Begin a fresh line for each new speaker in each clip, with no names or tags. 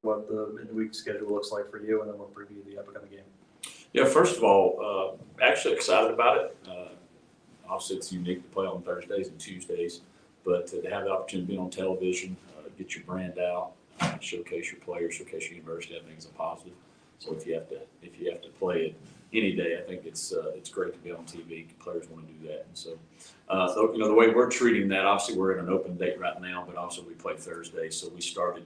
what the midweek schedule looks like for you, and then we'll preview the upcoming game.
Yeah, first of all, actually excited about it. Obviously, it's unique to play on Thursdays and Tuesdays, but to have the opportunity to be on television, get your brand out, showcase your players, showcase your university, I think is a positive. So if you have to play it any day, I think it's great to be on TV. Players want to do that, and so the way we're treating that, obviously we're in an open date right now, but also we play Thursday, so we started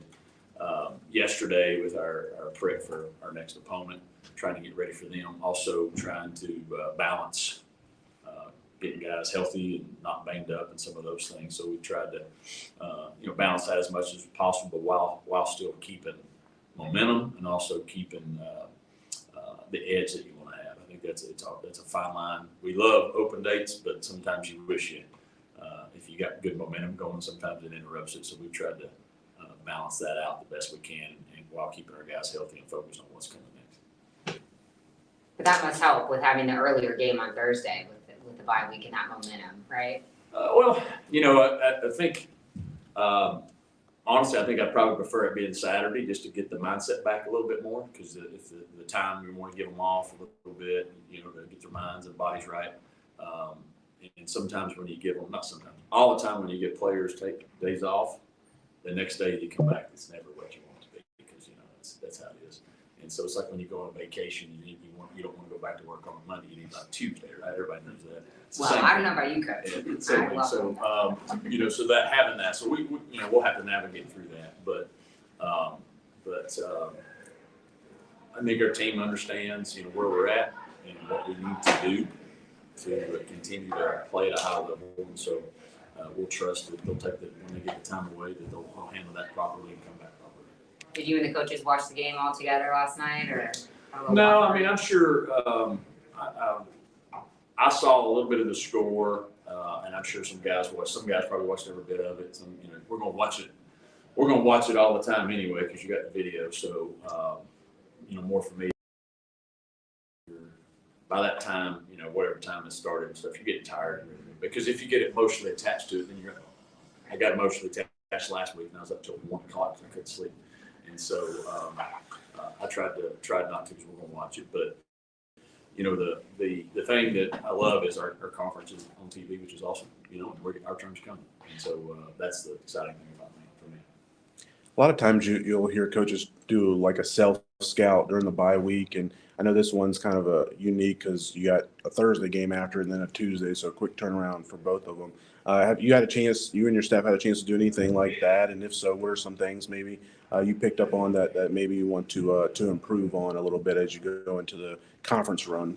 yesterday with our prep for our next opponent, trying to get ready for them. Also trying to balance getting guys healthy and not banged up and some of those things. So we tried to balance that as much as possible while still keeping momentum and also keeping the edge that you want to have. I think that's a fine line. We love open dates, but sometimes you wish if you got good momentum going, sometimes it interrupts it. So we tried to balance that out the best we can, and while keeping our guys healthy and focused on what's coming next.
But that must help with having the earlier game on Thursday with the bye week and that momentum, right?
I think honestly, I think I'd probably prefer it being Saturday just to get the mindset back a little bit more, because if the time we want to give them off a little bit, to get their minds and bodies right. And sometimes when you give them, not sometimes, all the time when you get players take days off, the next day you come back, it's never what you want it to be, because that's how it is. And so it's like when you go on vacation, you don't want to go back to work on a Monday, you need like Tuesday, right? Everybody knows that.
Well, I don't know about you, Coach.
So that having that, so we'll have to navigate through that, but I think our team understands where we're at and what we need to do to continue to play at a high level, and so we'll trust that they'll take when they get the time away, that they'll handle that properly and come back properly.
Did you and the coaches watch the game all together last night, or?
No, I mean, I'm sure I saw a little bit of the score, and I'm sure some guys probably watched every bit of it. We're gonna watch it. We're gonna watch it all the time anyway, because you got the video. So more for me. By that time, whatever time it started and stuff, you get tired, because if you get emotionally attached to it, then I got emotionally attached last week, and I was up till 1 o'clock and I couldn't sleep, and so I tried not to, because we're gonna watch it. But the thing that I love is our conference is on TV, which is awesome. Our turn's coming, and so that's the exciting thing about for me.
A lot of times you'll hear coaches do like a self-scout during the bye week, and I know this one's kind of a unique because you got a Thursday game after and then a Tuesday, so a quick turnaround for both of them. Have you and your staff had a chance to do anything like that? And if so, what are some things maybe you picked up on that maybe you want to improve on a little bit as you go into the conference run?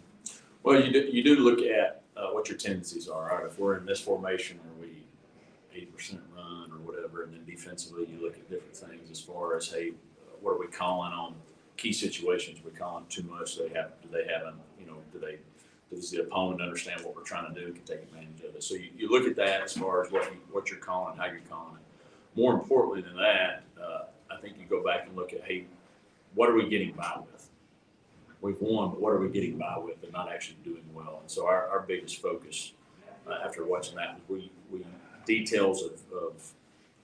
Well, you do look at what your tendencies are. Right? If we're in this formation, are we 80% run or whatever, and then defensively you look at different things as far as, hey, what are we calling on key situations? Are we calling too much? Does the opponent understand what we're trying to do and can take advantage of it? So you look at that as far as what you're calling, how you're calling it. More importantly than that, I think you go back and look at, hey, what are we getting by with? We've won, but what are we getting by with and not actually doing well? And so our biggest focus after watching that, we details of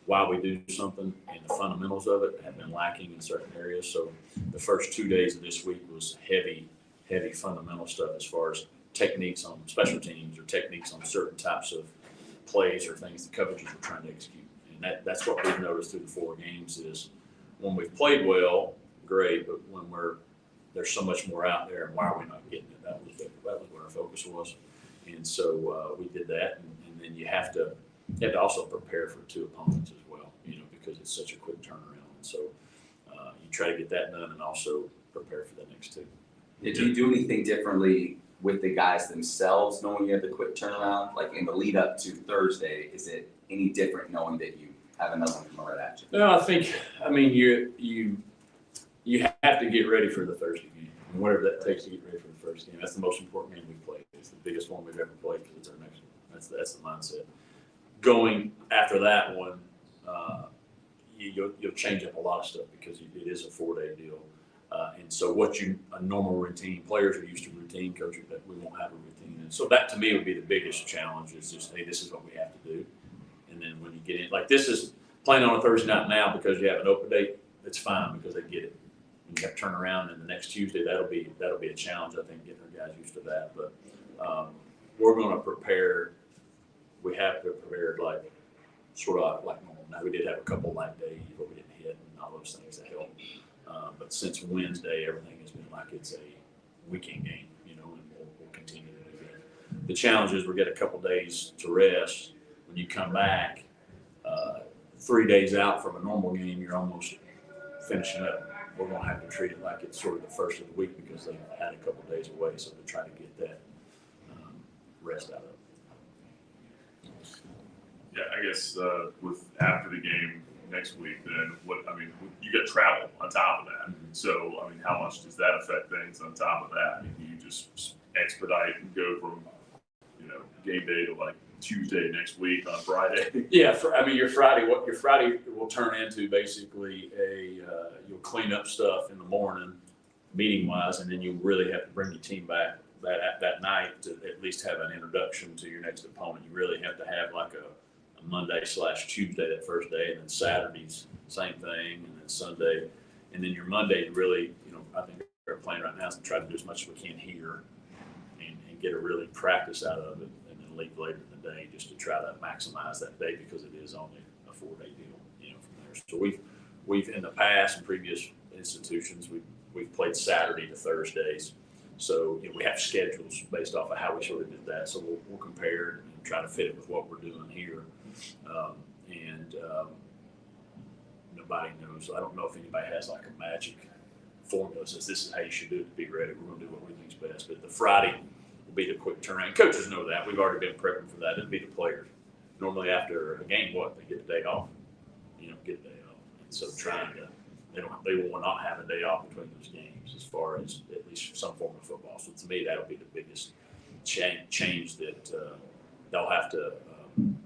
why we do something and the fundamentals of it have been lacking in certain areas. So the first 2 days of this week was heavy fundamental stuff as far as techniques on special teams or techniques on certain types of plays or things the coverages are trying to execute. And that's what we've noticed through the 4 games is when we've played well, great, but when there's so much more out there, and why are we not getting it? That was what our focus was. And so we did that, and then you have to also prepare for 2 opponents as well, because it's such a quick turnaround. And so you try to get that done and also prepare for the next 2.
Yeah, do you do anything differently with the guys themselves, knowing you have the quick turnaround? Like in the lead up to Thursday, is it any different knowing that you have another one coming right at you?
No, you have to get ready for the Thursday game, and whatever that takes to get ready for the first game. That's the most important game we've played. It's the biggest one we've ever played because it's our next one. That's the mindset. Going after that one, you'll change up a lot of stuff because it is a 4-day deal. And so a normal routine, players are used to routine coaching, but we won't have a routine. And so that to me would be the biggest challenge is just, hey, this is what we have to do. And then when you get in, like this is playing on a Thursday night now because you have an open date, it's fine because they get it. When you have to turn around and the next Tuesday, that'll be a challenge, I think, getting our guys used to that. But we're going to prepare. We have to prepare like sort of like normal. Now we did have a couple light days where we didn't hit and all those things that help. But since Wednesday, everything has been like it's a weekend game, and we'll continue to do that. The challenge is we get a couple days to rest. When you come back, 3 days out from a normal game, you're almost finishing up. We're going to have to treat it like it's sort of the first of the week because they've had a couple days away, so to try to get that rest out of it.
Yeah, I guess with after the game next week, then you get travel on top of that.
Mm-hmm.
So, how much does that affect things on top of that? You just expedite and go from, game day to like Tuesday next week on Friday.
Yeah, your Friday will turn into basically you'll clean up stuff in the morning, meeting wise, and then you really have to bring your team back that night to at least have an introduction to your next opponent. You really have to have like a Monday/Tuesday that first day, and then Saturday's same thing, and then Sunday, and then your Monday really, I think our plan right now is to try to do as much as we can here and get a really practice out of it, and then leave later in the day just to try to maximize that day because it is only a 4-day deal, from there. So we've in the past in previous institutions we've played Saturday to Thursdays. So we have schedules based off of how we sort of did that. So we'll compare and try to fit it with what we're doing here. Nobody knows. I don't know if anybody has like a magic formula says this is how you should do it to be ready. We're going to do what we think is best. But the Friday will be the quick turnaround. Coaches know that. We've already been prepping for that. It'll be the players. Normally after a game, they get the day off. Get the day off. And so they will not have a day off between those games as far as at least some form of football. So to me, that'll be the biggest change that they'll have to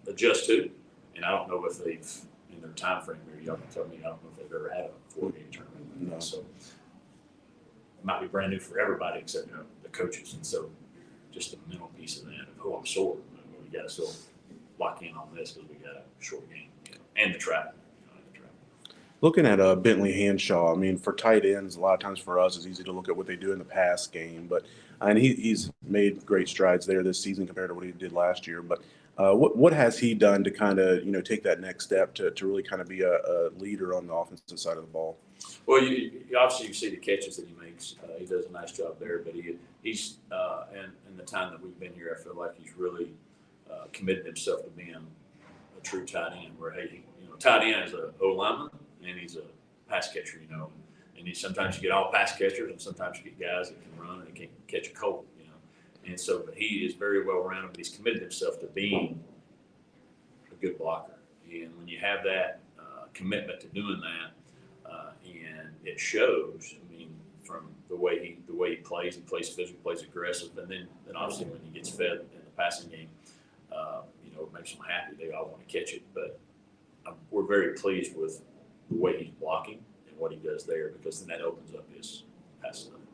adjust to. And I don't know if they've, in their time frame here, y'all can tell me, I don't know if they've ever had a 4-game tournament.
No.
So it might be brand new for everybody except the coaches. And so just the mental piece of that, I'm sore. We got to still lock in on this because we got a short game, and the travel.
Looking at Bentley Hanshaw, for tight ends, a lot of times for us, it's easy to look at what they do in the pass game. But and he's made great strides there this season compared to what he did last year. But what has he done to kind of take that next step to really kind of be a leader on the offensive side of the ball?
Well, you obviously you see the catches that he makes. He does a nice job there. But he's in the time that we've been here, I feel like he's really committed himself to being a true tight end. Where tight end is a O lineman. And he's a pass catcher, and sometimes you get all pass catchers, and sometimes you get guys that can run and can catch a cold, And so, but he is very well rounded. But he's committed himself to being a good blocker. And when you have that commitment to doing that, and it shows. From the way he plays physical, plays aggressive, and then obviously when he gets fed in the passing game, it makes them happy. They all want to catch it, but we're very pleased with the way he's blocking and what he does there, because then that opens up his pass line.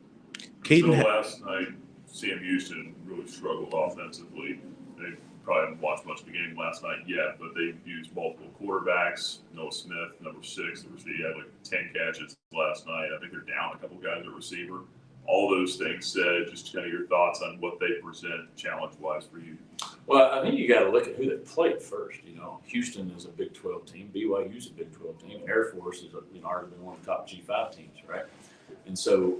So last night, Sam Houston really struggled offensively. They probably haven't watched much of the game last night yet, but they used multiple quarterbacks. Noah Smith, number 6, he had like 10 catches last night. I think they're down a couple guys at receiver. All those things said, just kind of your thoughts on what they present challenge-wise for you.
Well, I think you got to look at who they played first. Houston is a Big 12 team. BYU is a Big 12 team. Air Force is arguably one of the top G5 teams, right? And so,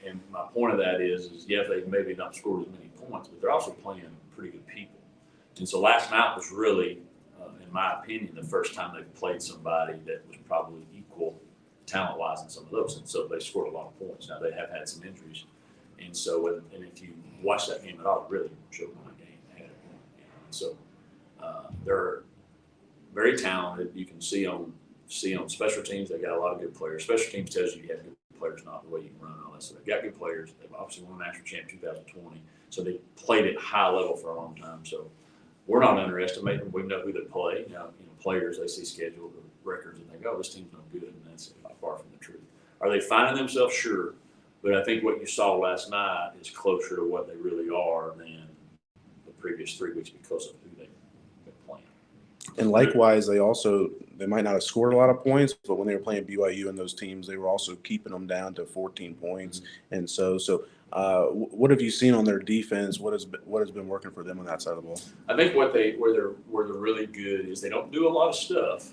and my point of that is yes, they maybe not scored as many points, but they're also playing pretty good people. And so last night was really, in my opinion, the first time they've played somebody that was probably equal talent-wise in some of those, and so they scored a lot of points. Now they have had some injuries, and so and if you watch that game at all, it really showed my game. They had it, and so they're very talented. You can see on special teams they got a lot of good players. Special teams tells you have good players, not the way you can run all that. So they've got good players. They've obviously won a national championship 2020, so they played at high level for a long time. So we're not underestimating them. We know who they play. Players, they see schedule, the records, and they go, this team's no good, and that's far from the truth. Are they finding themselves? Sure. But I think what you saw last night is closer to what they really are than the previous 3 weeks because of who they've been playing.
And likewise, they might not have scored a lot of points, but when they were playing BYU and those teams, they were also keeping them down to 14 points. And what have you seen on their defense? What has been working for them on that side of the ball?
I think where they're really good is they don't do a lot of stuff.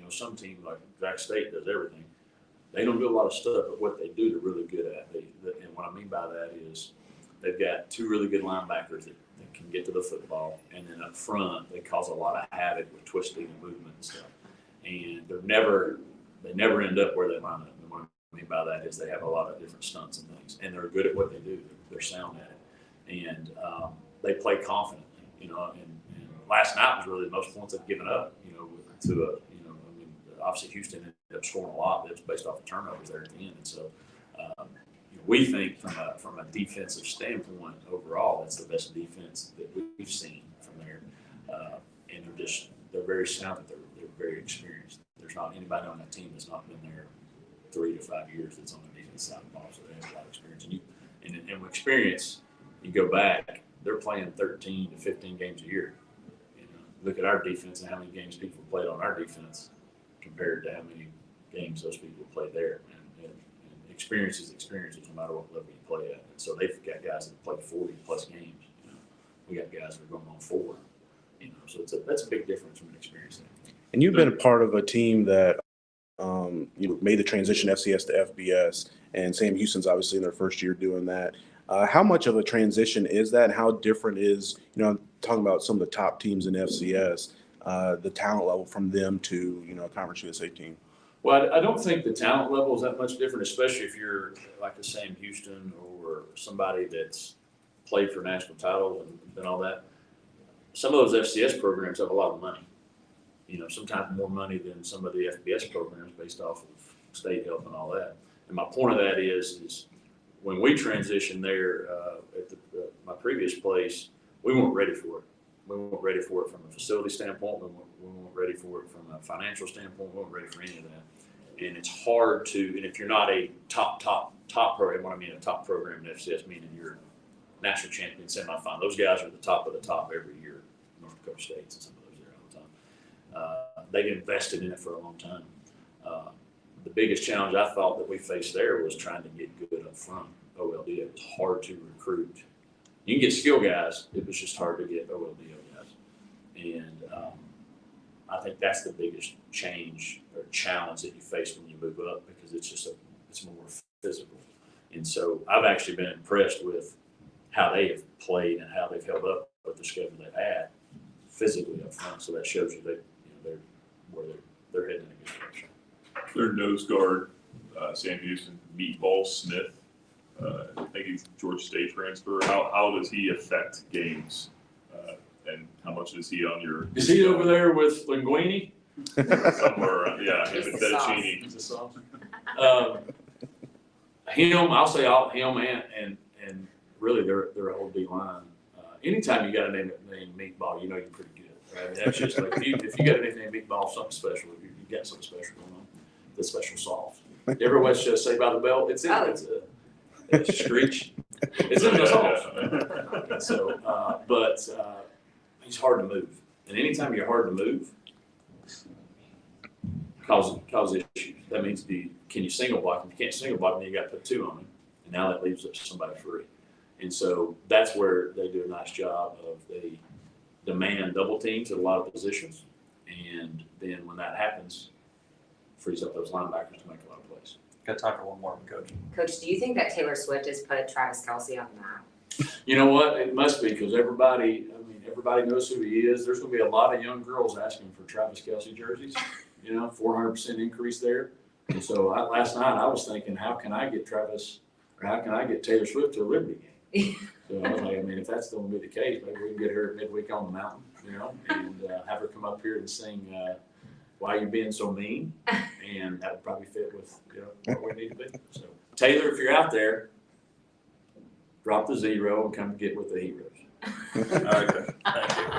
Some teams like Jack State does everything. They don't do a lot of stuff, but what they do, they're really good at. And what I mean by that is they've got two really good linebackers that can get to the football, and then up front they cause a lot of havoc with twisting and movement and stuff. And they never end up where they line up. And what I mean by that is they have a lot of different stunts and things, and they're good at what they do. They're sound at it, and they play confidently. And last night was really the most points they've given up. Obviously Houston ended up scoring a lot, but it was based off the turnovers there at the end. And so we think from a defensive standpoint overall, that's the best defense that we've seen from there. And they're very sound, they're very experienced. There's not anybody on that team that's not been there 3 to 5 years that's on the defense side of the ball, so they have a lot of experience. And with experience, you go back, they're playing 13 to 15 games a year. Look at our defense and how many games people played on our defense compared to how many games those people played there. And experience is experience, no matter what level you play at. And so they've got guys that play 40 plus games. We got guys that are going on 4. So that's a big difference from an experience standpoint.
And you've been a part of a team that made the transition FCS to FBS, and Sam Houston's obviously in their first year doing that. How much of a transition is that, and how different is, I'm talking about some of the top teams in FCS, the talent level from them to, a Conference USA team?
Well, I don't think the talent level is that much different, especially if you're like a Sam Houston or somebody that's played for national titles and all that. Some of those FCS programs have a lot of money. Sometimes more money than some of the FBS programs based off of state help and all that. And my point of that is when we transitioned there at my previous place, we weren't ready for it. We weren't ready for it from a facility standpoint. We weren't ready for it from a financial standpoint. We weren't ready for any of that. And it's hard to, and if you're not a top program, what I mean a top program in FCS, meaning you're national champion, semifinal, those guys are the top of the top every year. North Dakota States and some of those there all the time. They've invested in it for a long time. The biggest challenge I thought that we faced there was trying to get good up front. OLD, it was hard to recruit. You can get skill guys. It was just hard to get OLD guys. And I think that's the biggest change or challenge that you face when you move up, because it's more physical. And so I've actually been impressed with how they have played and how they've held up with the schedule they've had physically up front. So that shows you that they're heading in a good direction.
Their nose guard, Sam Houston, Meatball Smith. I think he's Georgia State transfer. How does he affect games? And how much is he on your?
Is he over there with Linguini?
Somewhere around, yeah, him and
He's the sauce.
Fettuccine.
He's a sauce. I'll say him and really their whole D line. Anytime you got a name Meatball, you're pretty good. Right? That's just like if you got a nickname Meatball, something special. You got something special going on. The special sauce. You ever watch Saved by the Bell? It's Screech. It's in the sauce. So, but he's hard to move, and anytime you're hard to move, cause issues. That means can you single block him? If you can't single block him, then you got to put 2 on him, and now that leaves somebody free. And so that's where they do a nice job of they demand double teams at a lot of positions, and then when that happens, frees up those linebackers to make a lot of plays.
Got time for one more, Coach.
Coach, do you think that Taylor Swift has put Travis Kelce on the map?
You know what? It must be, because everybody knows who he is. There's going to be a lot of young girls asking for Travis Kelce jerseys. 400% increase there. And so last night I was thinking, how can I get Taylor Swift to a Liberty game? So I was like, if that's going to be the case, maybe we can get her at Midweek on the mountain, and have her come up here and sing Why You Being So Mean, and that would probably fit with what we need to be. So Taylor, if you're out there, drop the 0 and come get with the heroes.
Okay, thank you.